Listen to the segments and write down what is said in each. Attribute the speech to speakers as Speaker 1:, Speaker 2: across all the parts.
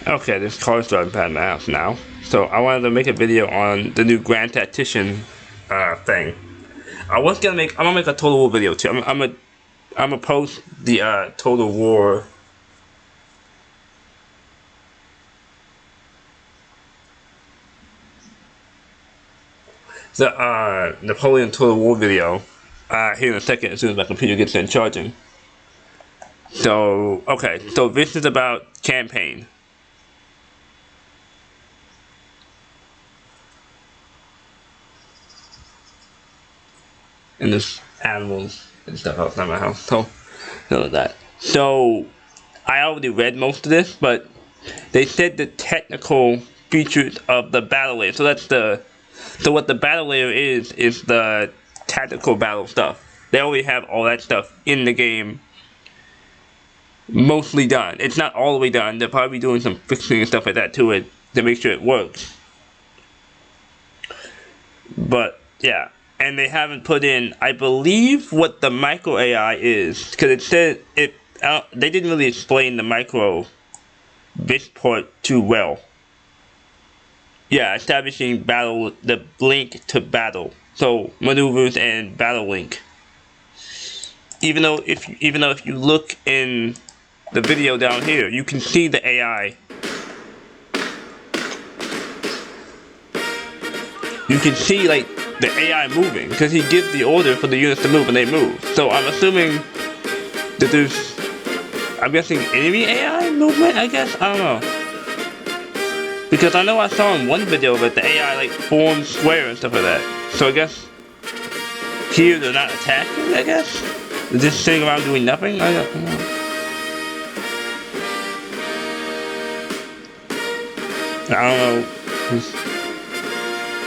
Speaker 1: Okay, this car is driving past my house now. So I wanted to make a video on the new Grand Tactician thing. I'm gonna make a Total War video too. I'm gonna post the Total War. The Napoleon Total War video here in a second as soon as my computer gets in charging. So okay, so this is about campaign. And there's animals and stuff outside my house, so none of that. So I already read most of this, but they said the technical features of the battle layer. So what the battle layer is the tactical battle stuff. They already have all that stuff in the game, mostly done. It's not all the way done. They'll probably be doing some fixing and stuff like that to it to make sure it works. But yeah. And they haven't put in, I believe, what the micro AI is, because it said they didn't really explain the micro this part too well. Yeah, establishing battle, the link to battle, so maneuvers and battle link. Even though if you look in the video down here, you can see the AI. You can see like the AI moving, because he gives the order for the units to move and they move. So I'm assuming that there's, I'm guessing, enemy AI movement, I guess? I don't know. Because I know I saw in one video that the AI like forms square and stuff like that. So I guess here they're not attacking, I guess? They're just sitting around doing nothing? I don't know.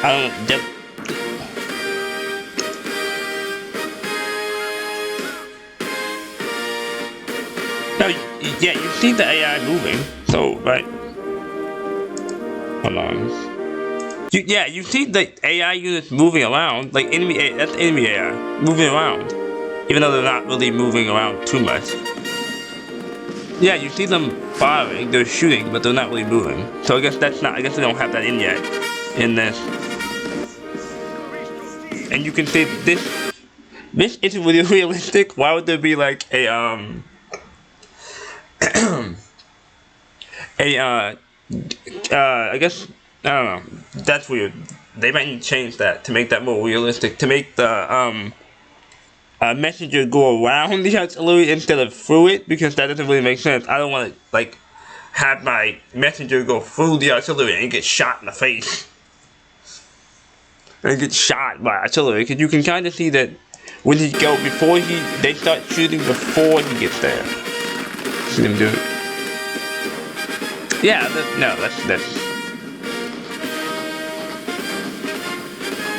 Speaker 1: I don't know. No, yeah, you see the AI moving, so, right. Hold on. You see the AI units moving around, like that's enemy AI, moving around. Even though they're not really moving around too much. Yeah, you see them firing, they're shooting, but they're not really moving. So I guess they don't have that in yet, in this. And you can see this isn't really realistic. Why would there be like a, I guess, I don't know, that's weird. They might need to change that to make that more realistic, to make the, messenger go around the artillery instead of through it, because that doesn't really make sense. I don't want to, like, have my messenger go through the artillery and get shot in the face. And get shot by artillery, because you can kind of see that when they start shooting before he gets there. See them do it. Yeah, that's.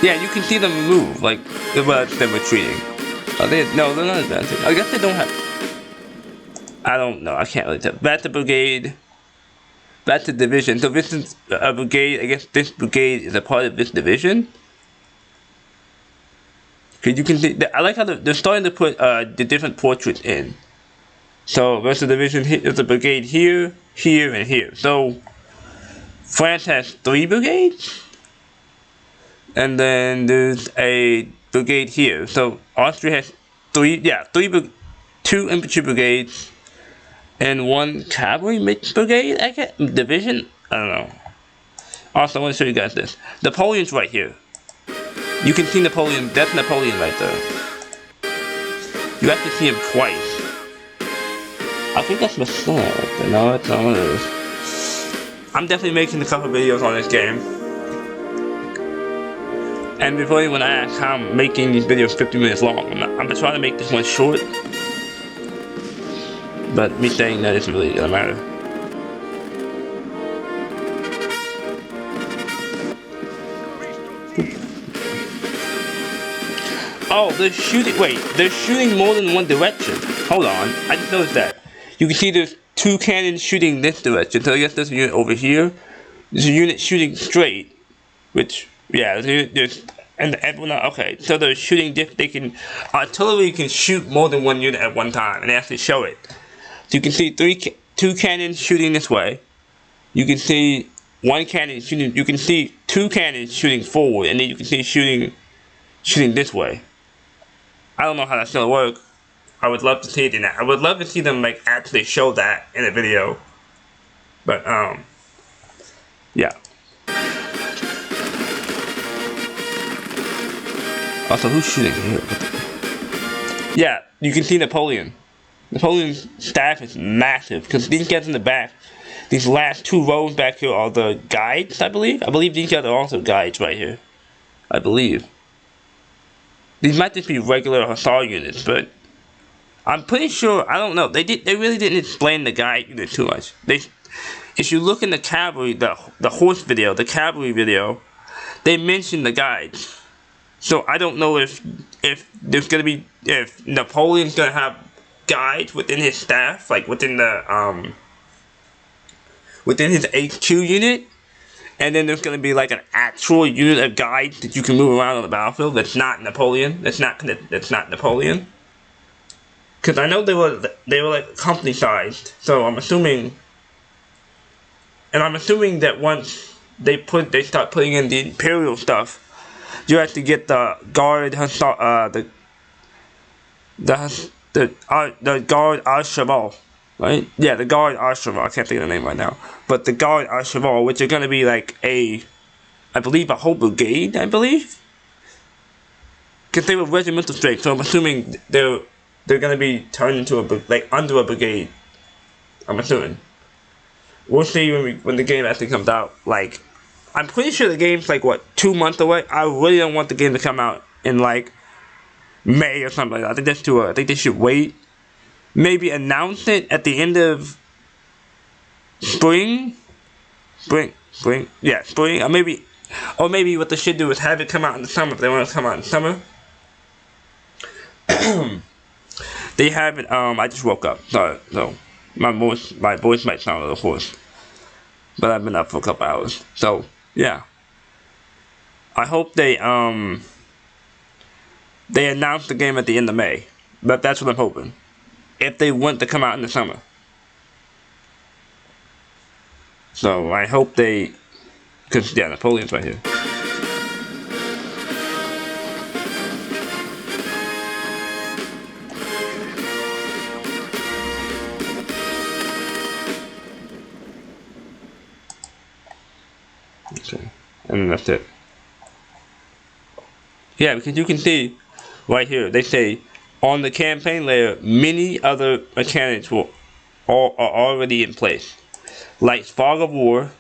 Speaker 1: Yeah, you can see them move, like, they're retreating. No, they're not advancing. I guess they don't have. I don't know, I can't really tell. That's the brigade. That's the division. So this is a brigade. I guess this brigade is a part of this division. Because you can see, I like how they're starting to put the different portraits in. So there's a division here, there's a brigade here, here, and here. So France has 3 brigades, and then there's a brigade here. So Austria has 2 infantry brigades and 1 cavalry brigade. I guess division. I don't know. Also, I want to show you guys this. Napoleon's right here. You can see Napoleon. That's Napoleon right there. You have to see him twice. I think that's Messiah right there. No, that's not one of those. I'm definitely making a couple videos on this game. And before anyone asks how I'm making these videos 50 minutes long, I'm trying to make this one short. But me saying that isn't really gonna matter. Oh, they're shooting more than one direction. Hold on, I just noticed that. You can see there's 2 cannons shooting this direction. So I guess there's a unit over here. There's a unit shooting straight, which, yeah, okay. So they're shooting artillery can shoot more than 1 unit at one time, and they have to show it. So you can see 2 cannons shooting this way. you can see one cannon shooting. You can see two cannons shooting forward, and then you can see shooting this way. I don't know how that's gonna work. I would love to see it in that. I would love to see them like actually show that in a video. But yeah. Also, who's shooting here? Yeah, you can see Napoleon. Napoleon's staff is massive because these guys in the back, these last two rows back here are the guides, I believe. I believe these guys are also guides right here. I believe. These might just be regular hussar units, but I'm pretty sure, I don't know. They really didn't explain the guide unit too much. If you look in the cavalry, the horse video, the cavalry video, they mentioned the guides. So I don't know if there's gonna be, if Napoleon's gonna have guides within his staff, like within the within his HQ unit, and then there's gonna be like an actual unit of guides that you can move around on the battlefield. That's not Napoleon. That's not Napoleon. Because I know they were like company sized. So I'm assuming, and I'm assuming that once they start putting in the imperial stuff, you have to get the guard hussar, the guard archeval, right? Yeah, the guard archeval. I can't think of the name right now, but the guard archeval, which are gonna be like I believe a whole brigade. I believe, because they were regimental strength. So I'm assuming they're gonna be turned into under a brigade. I'm assuming. We'll see when the game actually comes out. Like, I'm pretty sure the game's like what, 2 months away. I really don't want the game to come out in like May or something like that. I think that's too early. I think they should wait. Maybe announce it at the end of spring. Yeah, spring. Or maybe what they should do is have it come out in the summer if they want to come out in the summer. They have it. I just woke up. Sorry, so my voice might sound a little hoarse, but I've been up for a couple hours. So yeah, I hope they announce the game at the end of May. But that's what I'm hoping. If they want to come out in the summer, so I hope they, because yeah, Napoleon's right here. Okay, and then that's it. Yeah, because you can see right here, they say on the campaign layer, many other mechanics are already in place, like fog of war.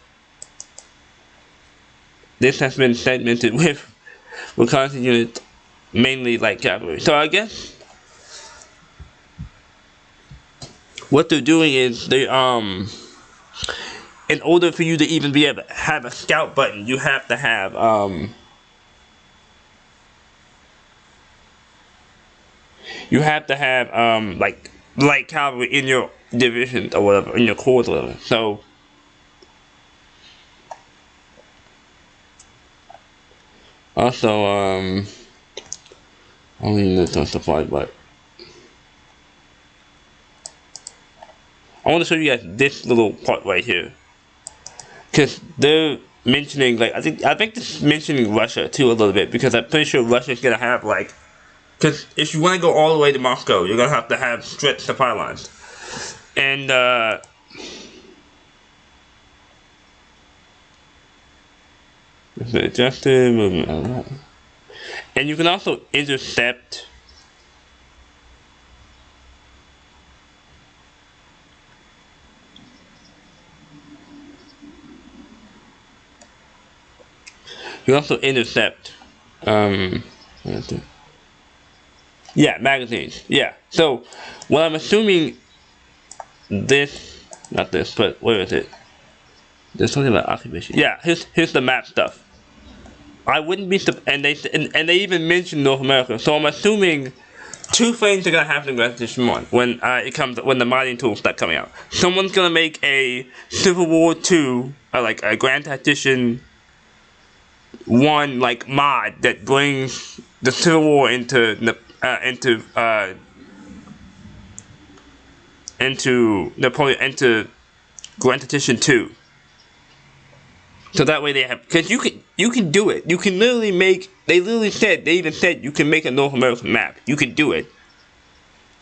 Speaker 1: This has been segmented with reconnaissance units, mainly like cavalry. So I guess what they're doing is they in order for you to even be able to have a scout button, you have to have like cavalry in your division or whatever, in your corps or whatever. So also I don't even know if that's supplied, but I want to show you guys this little part right here, because they're mentioning, like, I think this is mentioning Russia too a little bit, because I'm pretty sure Russia's gonna have like, because if you want to go all the way to Moscow, you're gonna have to have stretched supply lines, and adjusted movement, and you can also intercept. You also intercept, yeah, magazines, yeah. So, what I'm assuming, not this, but where is it? There's something about occupation. Yeah, here's the map stuff. I wouldn't be, and they even mentioned North America. So I'm assuming two things are gonna happen in Grand Tactician 1 when the mining tools start coming out. Someone's gonna make a Civil War 2, or like a Grand Tactician 1 like mod that brings the Civil War into Napoleon, into Grand Tactician 2. So that way they have, because you can do it. You can literally make. They even said you can make a North American map. You can do it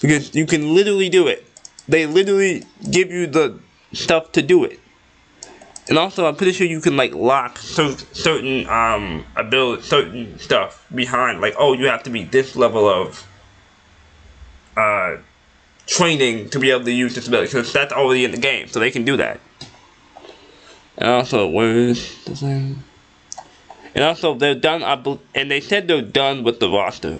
Speaker 1: because you can literally do it. They literally give you the stuff to do it. And also, I'm pretty sure you can like lock certain certain stuff behind. Like, oh, you have to be this level of training to be able to use this ability, because that's already in the game, so they can do that. And also, where is the thing? And also, they're done. And they said they're done with the roster.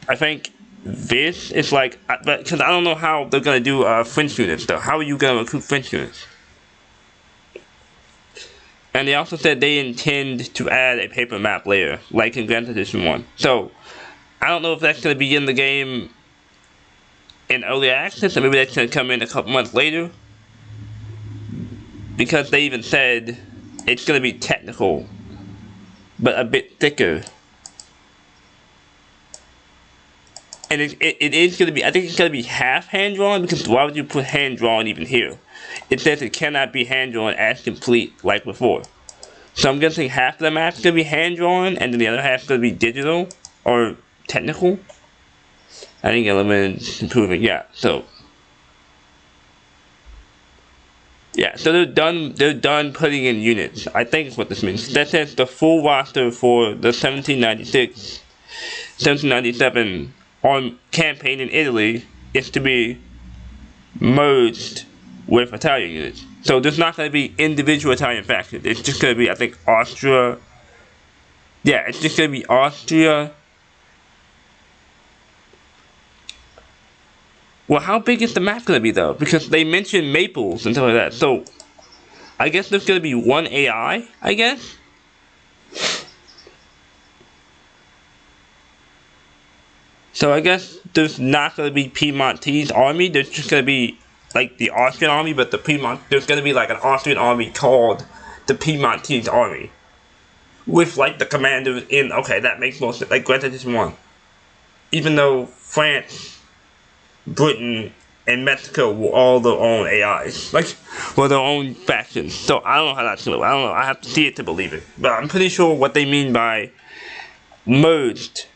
Speaker 1: I think this is like, because I don't know how they're gonna do French units though. How are you gonna recruit French units? And they also said they intend to add a paper map later, like in Grand Edition 1. So, I don't know if that's going to be in the game in early access, or maybe that's going to come in a couple months later. Because they even said it's going to be technical, but a bit thicker. And it is going to be, I think it's going to be half hand-drawn, because why would you put hand-drawn even here? It says it cannot be hand-drawn as complete like before. So I'm guessing half of the map's going to be hand-drawn, and then the other half's going to be digital, or technical. I think elements improving, yeah, so. Yeah, so they're done putting in units. I think is what this means. That says the full roster for the 1796, 1797 campaign in Italy is to be merged with Italian units. So there's not going to be individual Italian factions. It's just going to be, I think, Austria. Yeah, it's just going to be Austria. Well, how big is the map going to be, though? Because they mentioned maples and stuff like that. So, I guess there's going to be one AI, I guess? So, I guess there's not going to be Piedmontese army. There's just going to be, like, the Austrian army, but there's going to be, like, an Austrian army called the Piedmontese army. With, like, the commanders in, okay, that makes more sense. Like, Grand Edition 1. Even though France, Britain, and Mexico were all their own AIs, like, were their own factions. So I don't know how that's gonna. I don't know. I have to see it to believe it. But I'm pretty sure what they mean by merged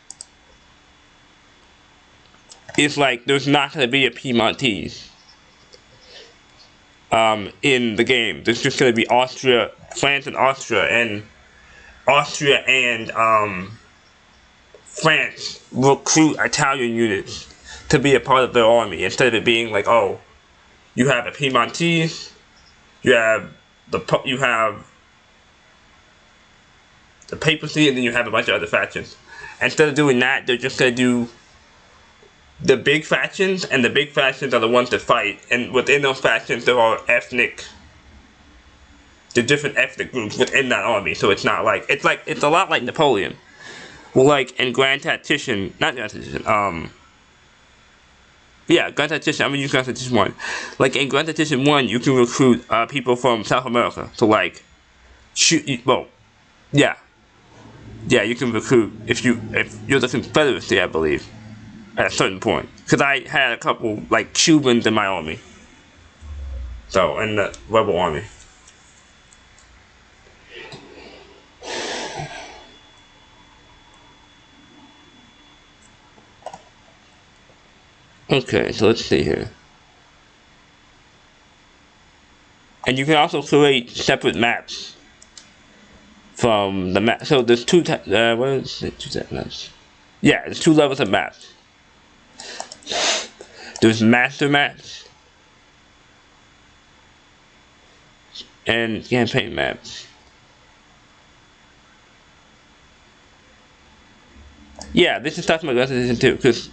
Speaker 1: is like there's not gonna be a Piedmontese in the game. There's just gonna be Austria, France, and Austria and France recruit Italian units to be a part of their army, instead of it being like, oh, you have a Piedmontese, you have the papacy, and then you have a bunch of other factions. Instead of doing that, they're just gonna do the big factions, and the big factions are the ones that fight. And within those factions, there are the different ethnic groups within that army. So it's not like it's a lot like Napoleon. Well, like in Grand Tactician, not Grand Tactician, yeah, Grand Tactician, I'm gonna use Grand Tactician 1. Like, in Grand Tactician 1, you can recruit, people from South America to, like, yeah. Yeah, you can recruit if you're the Confederacy, I believe, at a certain point. Because I had a couple, like, Cubans in my army. So, in the rebel army. Okay, so let's see here. And you can also create separate maps from the map. So there's two types. What is it? Two types maps. Yeah, there's two levels of maps. There's master maps and campaign maps. Yeah, this is talking about Grand Edition 2, because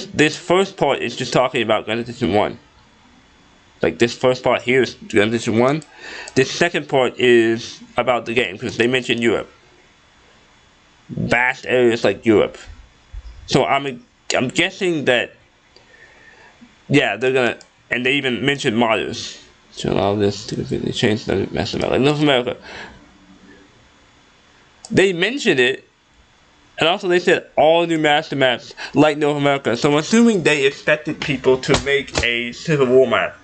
Speaker 1: this first part is just talking about Grand Edition 1. Like, this first part here is Grand Edition 1. This second part is about the game, because they mentioned Europe. Vast areas like Europe. So I'm guessing that, yeah, they're gonna, and they even mentioned modders to allow this to completely change the master map. Like North America. They mentioned it. And also they said all new master maps like North America. So I'm assuming they expected people to make a Civil War map.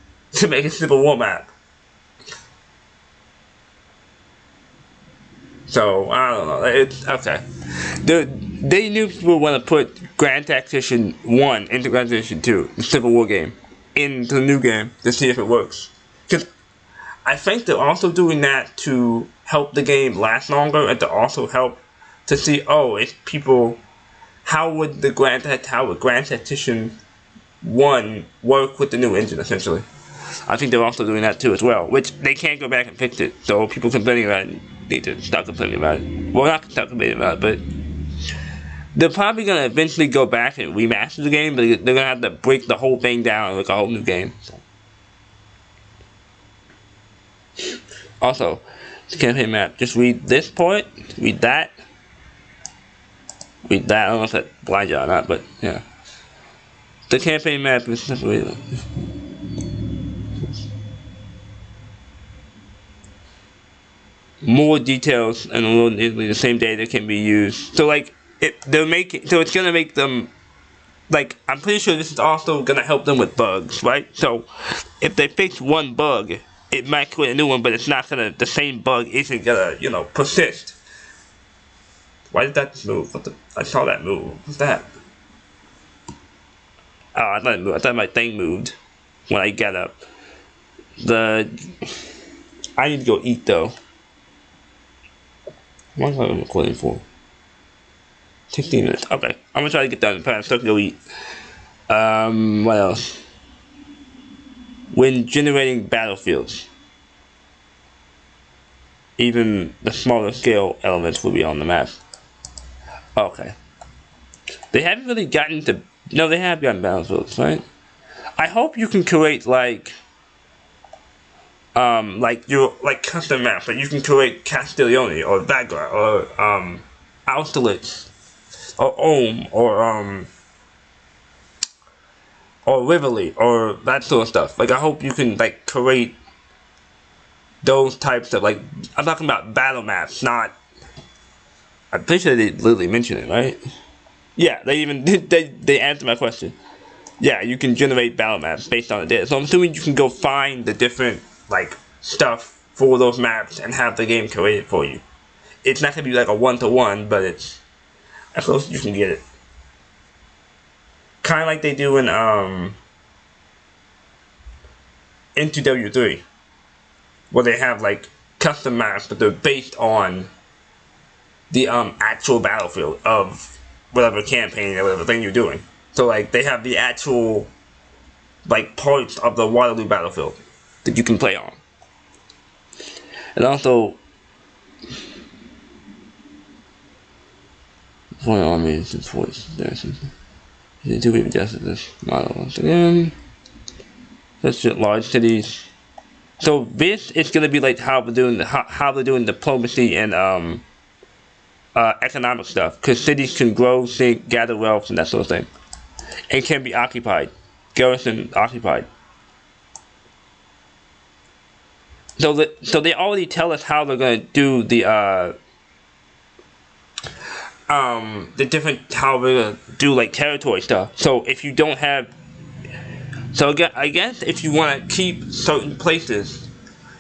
Speaker 1: So I don't know. It's okay. They knew people want to put Grand Tactician 1 into Grand Tactician 2, the Civil War game, into the new game to see if it works. Because I think they're also doing that to help the game last longer and to also help to see, oh, if people, how would Grand Tactician 1 work with the new engine, essentially. I think they're also doing that too as well, which they can't go back and fix it. So people complaining about it need to stop complaining about it. Well, not stop complaining about it, but they're probably going to eventually go back and remaster the game, but they're going to have to break the whole thing down and make a whole new game. So. Also, the campaign map, just read this part, read that. I don't know if that blinds you or not, but yeah. The campaign map is simply more details and the same data can be used. So like it's gonna make them, like, I'm pretty sure this is also gonna help them with bugs, right? So if they fix one bug, it might create a new one, but it's not gonna, the same bug isn't gonna, persist. Why did that move? I saw that move. What's that? Oh, I thought it moved. I thought my thing moved when I got up. I need to go eat though. How long am I recording for? 16 minutes. Okay. I'm gonna try to get done fast so I can go eat. What else? When generating battlefields, even the smaller scale elements will be on the map. Okay. They haven't really gotten to... No, they have gotten battlefields, right? I hope you can create, like your custom maps. Like you can create Castiglione or Vagra or Austerlitz or Ulm or Rivoli or that sort of stuff. Like I hope you can like create those types of, like, I'm talking about battle maps, not... I'm pretty sure they literally mentioned it, right? Yeah, they even they answered my question. Yeah, you can generate battle maps based on the data. So I'm assuming you can go find the different, like, stuff for those maps and have the game created for you. It's not gonna be like a one-to-one, but it's as close as you can get it. Kind of like they do in into W3, where they have like custom maps, but they're based on the actual battlefield of whatever campaign or whatever thing you're doing. So like they have the actual like parts of the Waterloo battlefield that you can play on. And also, foreign armies and force there. You do we've adjusted this model once again. Let's just large cities. So this is gonna be like how they're doing diplomacy and economic stuff, because cities can grow, sink, gather wealth, and that sort of thing. It can be occupied, garrison occupied. So they already tell us how they're gonna do the different, how we're gonna do like territory stuff. So if you don't have, so I guess if you want to keep certain places,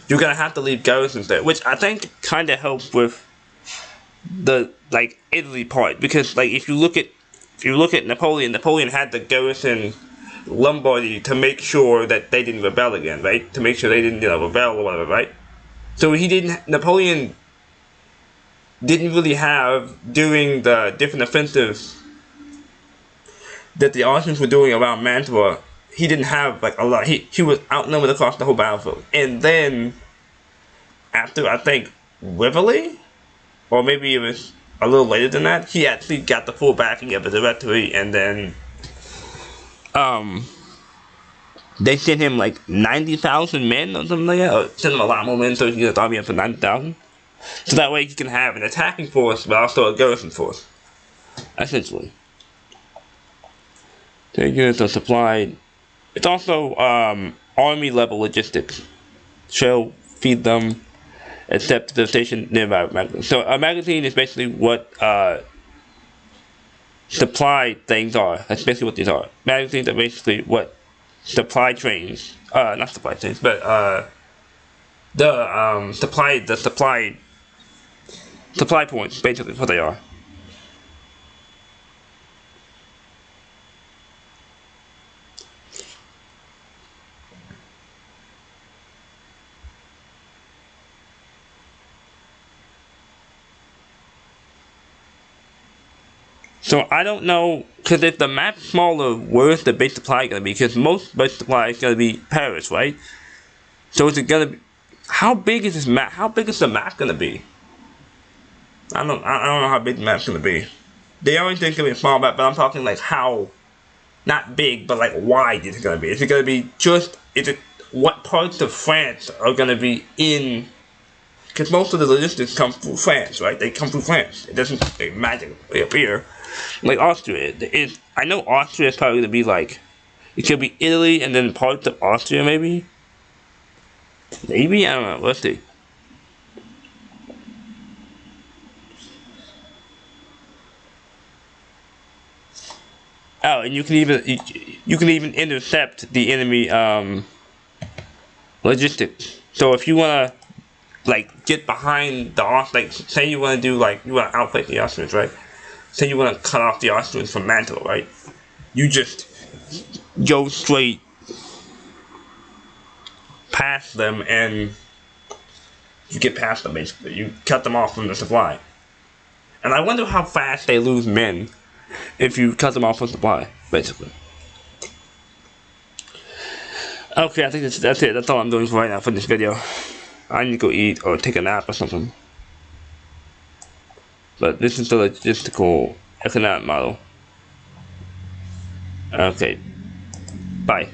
Speaker 1: you're gonna have to leave garrisons there, which I think kind of helps with the like Italy part, because like if you look at Napoleon had the garrison Lombardy to make sure that they didn't rebel again, right? To make sure they didn't rebel or whatever, right? So Napoleon didn't really have, during the different offensives that the Austrians were doing around Mantua, he didn't have like a lot. He was outnumbered across the whole battlefield. And then after, I think, Rivoli, or maybe it was a little later than that, he actually got the full backing of the Directory, and then they sent him like 90,000 men or something like that, or sent him a lot more men so he could get the army up to 90,000. So that way he can have an attacking force, but also a garrison force, essentially. Their units are supplied. It's also army level logistics. Shell, feed them, except the station nearby magazine. So a magazine is basically what supply things are. That's basically what these are. Magazines are basically what supply trains, not supply trains, but the supply supply points, basically, what they are. So I don't know, because if the map's smaller, where's the base supply gonna be? Because most base supply is gonna be Paris, right? So is it gonna be? How big is this map? How big is the map gonna be? I don't know how big the map's gonna be. They always think it's gonna be a small map, but I'm talking like how, not big, but like wide is it gonna be? Is it gonna be just? Is it what parts of France are gonna be in? Because most of the logistics come through France, right? They come through France. It doesn't magically appear like Austria. I know Austria is probably gonna be like, it could be Italy and then parts of Austria maybe. Maybe, I don't know. Let's see. Oh, and you can even intercept the enemy logistics. So if you wanna like get behind the like say you wanna do like you wanna outflank the Austrians, right? Say you wanna cut off the Austrians from Mantua, right? You just go straight past them and you get past them basically. You cut them off from the supply. And I wonder how fast they lose men if you cut them off from supply, basically. Okay, I think that's it. That's all I'm doing for right now for this video. I need to go eat or take a nap or something. But this is the logistical economic model. Okay. Bye.